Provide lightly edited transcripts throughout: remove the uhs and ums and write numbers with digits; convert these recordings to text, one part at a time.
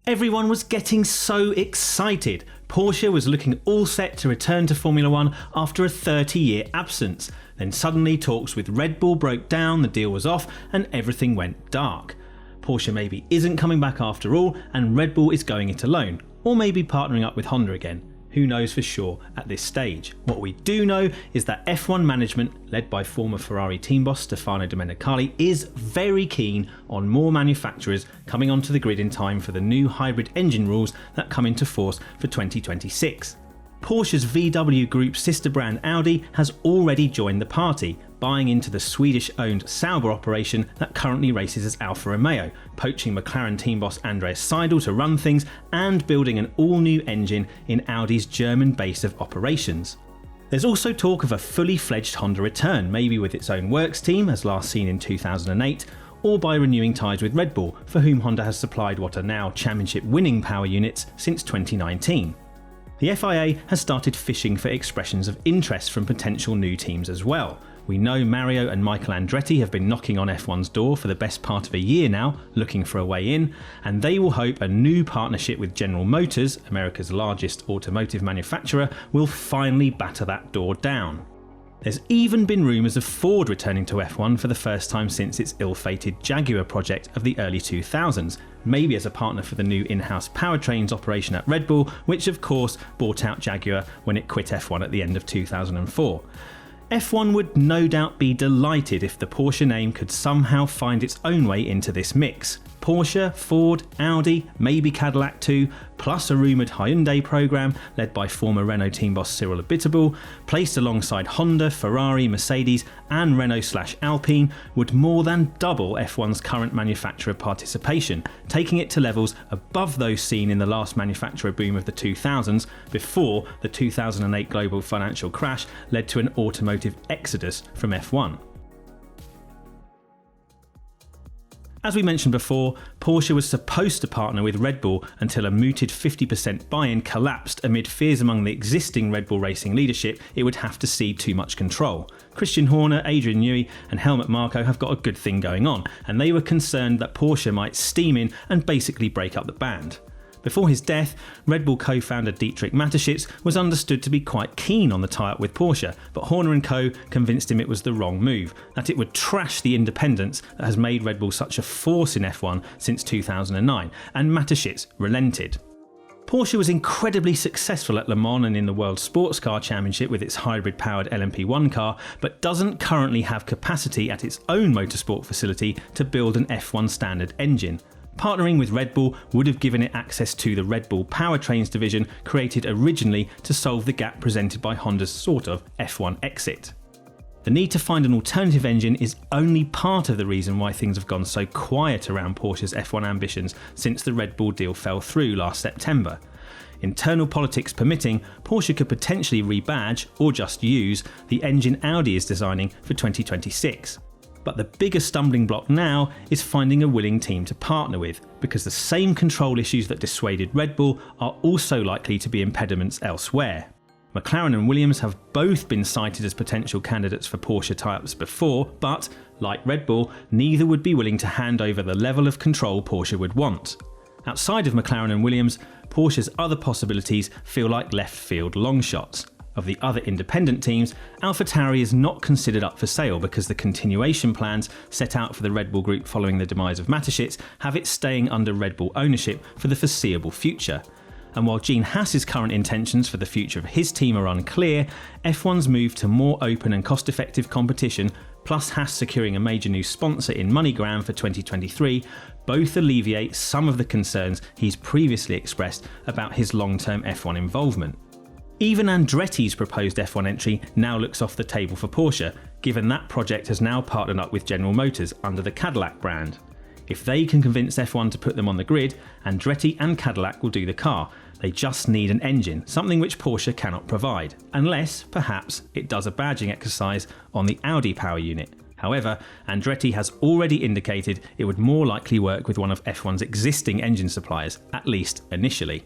Everyone was getting so excited. Porsche was looking all set to return to Formula 1 after a 30-year absence. Then suddenly talks with Red Bull broke down, the deal was off, and everything went dark. Porsche maybe isn't coming back after all, and Red Bull is going it alone, or maybe partnering up with Honda again. Who knows for sure at this stage? What we do know is that F1 management, led by former Ferrari team boss Stefano Domenicali, is very keen on more manufacturers coming onto the grid in time for the new hybrid engine rules that come into force for 2026. Porsche's VW Group sister brand Audi has already joined the party, buying into the Swedish-owned Sauber operation that currently races as Alfa Romeo, poaching McLaren team boss Andreas Seidel to run things, and building an all-new engine in Audi's German base of operations. There's also talk of a fully fledged Honda return, maybe with its own works team as last seen in 2008, or by renewing ties with Red Bull, for whom Honda has supplied what are now championship-winning power units since 2019. The FIA has started fishing for expressions of interest from potential new teams as well. We know Mario and Michael Andretti have been knocking on F1's door for the best part of a year now, looking for a way in, and they will hope a new partnership with General Motors, America's largest automotive manufacturer, will finally batter that door down. There's even been rumours of Ford returning to F1 for the first time since its ill-fated Jaguar project of the early 2000s, maybe as a partner for the new in-house powertrains operation at Red Bull, which of course bought out Jaguar when it quit F1 at the end of 2004. F1 would no doubt be delighted if the Porsche name could somehow find its own way into this mix. Porsche, Ford, Audi, maybe Cadillac too, plus a rumoured Hyundai programme led by former Renault team boss Cyril Abiteboul, placed alongside Honda, Ferrari, Mercedes and Renault/Alpine, would more than double F1's current manufacturer participation, taking it to levels above those seen in the last manufacturer boom of the 2000s, before the 2008 global financial crash led to an automotive exodus from F1. As we mentioned before, Porsche was supposed to partner with Red Bull until a mooted 50% buy-in collapsed amid fears among the existing Red Bull racing leadership it would have to cede too much control. Christian Horner, Adrian Newey and Helmut Marko have got a good thing going on, and they were concerned that Porsche might steam in and basically break up the band. Before his death, Red Bull co-founder Dietrich Mateschitz was understood to be quite keen on the tie-up with Porsche, but Horner and co convinced him it was the wrong move, that it would trash the independence that has made Red Bull such a force in F1 since 2009, and Mateschitz relented. Porsche was incredibly successful at Le Mans and in the World Sports Car Championship with its hybrid-powered LMP1 car, but doesn't currently have capacity at its own motorsport facility to build an F1 standard engine. Partnering with Red Bull would have given it access to the Red Bull powertrains division created originally to solve the gap presented by Honda's sort of F1 exit. The need to find an alternative engine is only part of the reason why things have gone so quiet around Porsche's F1 ambitions since the Red Bull deal fell through last September. Internal politics permitting, Porsche could potentially rebadge, or just use, the engine Audi is designing for 2026. But the biggest stumbling block now is finding a willing team to partner with, because the same control issues that dissuaded Red Bull are also likely to be impediments elsewhere. McLaren and Williams have both been cited as potential candidates for Porsche tie-ups before, but, like Red Bull, neither would be willing to hand over the level of control Porsche would want. Outside of McLaren and Williams, Porsche's other possibilities feel like left-field long shots. Of the other independent teams, AlphaTauri is not considered up for sale because the continuation plans set out for the Red Bull Group following the demise of Mateschitz have it staying under Red Bull ownership for the foreseeable future. And while Gene Haas's current intentions for the future of his team are unclear, F1's move to more open and cost-effective competition, plus Haas securing a major new sponsor in MoneyGram for 2023, both alleviate some of the concerns he's previously expressed about his long-term F1 involvement. Even Andretti's proposed F1 entry now looks off the table for Porsche, given that project has now partnered up with General Motors under the Cadillac brand. If they can convince F1 to put them on the grid, Andretti and Cadillac will do the car. They just need an engine, something which Porsche cannot provide, unless, perhaps, it does a badging exercise on the Audi power unit. However, Andretti has already indicated it would more likely work with one of F1's existing engine suppliers, at least initially.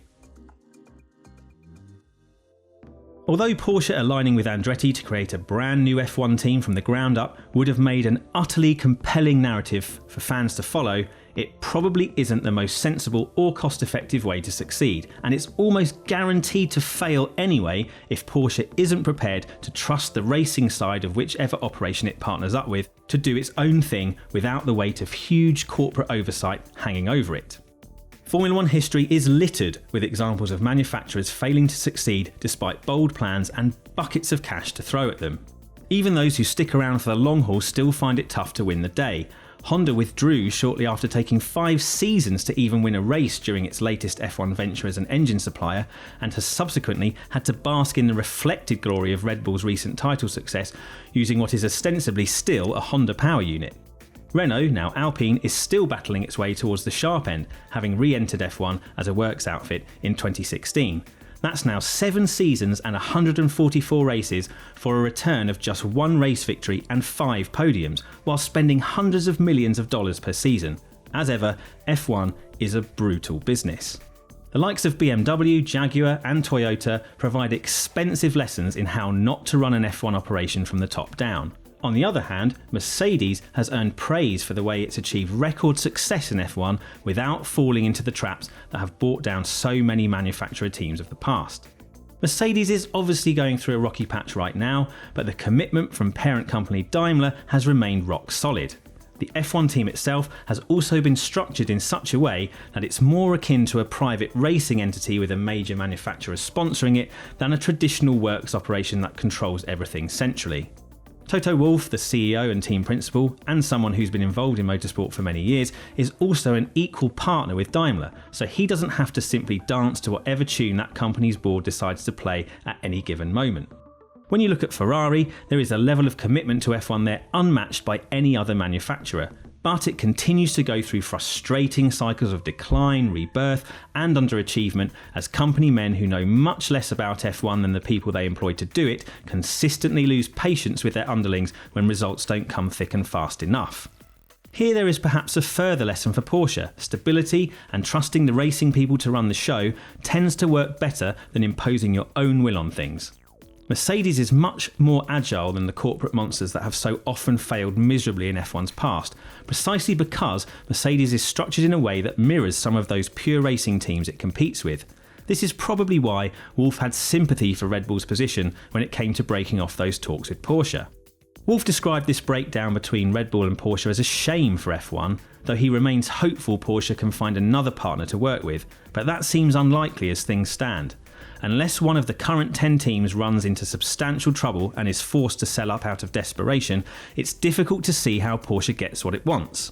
Although Porsche aligning with Andretti to create a brand new F1 team from the ground up would have made an utterly compelling narrative for fans to follow, it probably isn't the most sensible or cost-effective way to succeed, and it's almost guaranteed to fail anyway if Porsche isn't prepared to trust the racing side of whichever operation it partners up with to do its own thing without the weight of huge corporate oversight hanging over it. Formula One history is littered with examples of manufacturers failing to succeed despite bold plans and buckets of cash to throw at them. Even those who stick around for the long haul still find it tough to win the day. Honda withdrew shortly after taking 5 seasons to even win a race during its latest F1 venture as an engine supplier, and has subsequently had to bask in the reflected glory of Red Bull's recent title success using what is ostensibly still a Honda power unit. Renault, now Alpine, is still battling its way towards the sharp end, having re-entered F1 as a works outfit in 2016. That's now 7 seasons and 144 races for a return of just 1 race victory and 5 podiums, while spending hundreds of millions of dollars per season. As ever, F1 is a brutal business. The likes of BMW, Jaguar and Toyota provide expensive lessons in how not to run an F1 operation from the top down. On the other hand, Mercedes has earned praise for the way it's achieved record success in F1 without falling into the traps that have brought down so many manufacturer teams of the past. Mercedes is obviously going through a rocky patch right now, but the commitment from parent company Daimler has remained rock solid. The F1 team itself has also been structured in such a way that it's more akin to a private racing entity with a major manufacturer sponsoring it than a traditional works operation that controls everything centrally. Toto Wolff, the CEO and team principal, and someone who's been involved in motorsport for many years, is also an equal partner with Daimler, so he doesn't have to simply dance to whatever tune that company's board decides to play at any given moment. When you look at Ferrari, there is a level of commitment to F1 there unmatched by any other manufacturer, but it continues to go through frustrating cycles of decline, rebirth and underachievement as company men who know much less about F1 than the people they employ to do it consistently lose patience with their underlings when results don't come thick and fast enough. Here there is perhaps a further lesson for Porsche. Stability and trusting the racing people to run the show tends to work better than imposing your own will on things. Mercedes is much more agile than the corporate monsters that have so often failed miserably in F1's past, precisely because Mercedes is structured in a way that mirrors some of those pure racing teams it competes with. This is probably why Wolff had sympathy for Red Bull's position when it came to breaking off those talks with Porsche. Wolff described this breakdown between Red Bull and Porsche as a shame for F1, though he remains hopeful Porsche can find another partner to work with, but that seems unlikely as things stand. Unless one of the current 10 teams runs into substantial trouble and is forced to sell up out of desperation, it's difficult to see how Porsche gets what it wants.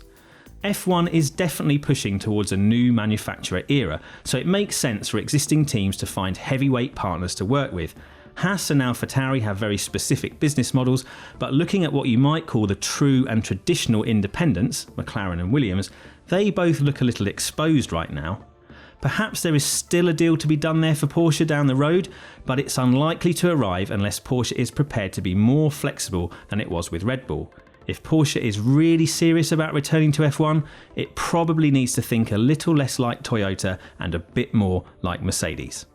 F1 is definitely pushing towards a new manufacturer era, so it makes sense for existing teams to find heavyweight partners to work with. Haas and AlphaTauri have very specific business models, but looking at what you might call the true and traditional independents, McLaren and Williams, they both look a little exposed right now. Perhaps there is still a deal to be done there for Porsche down the road, but it's unlikely to arrive unless Porsche is prepared to be more flexible than it was with Red Bull. If Porsche is really serious about returning to F1, it probably needs to think a little less like Toyota and a bit more like Mercedes.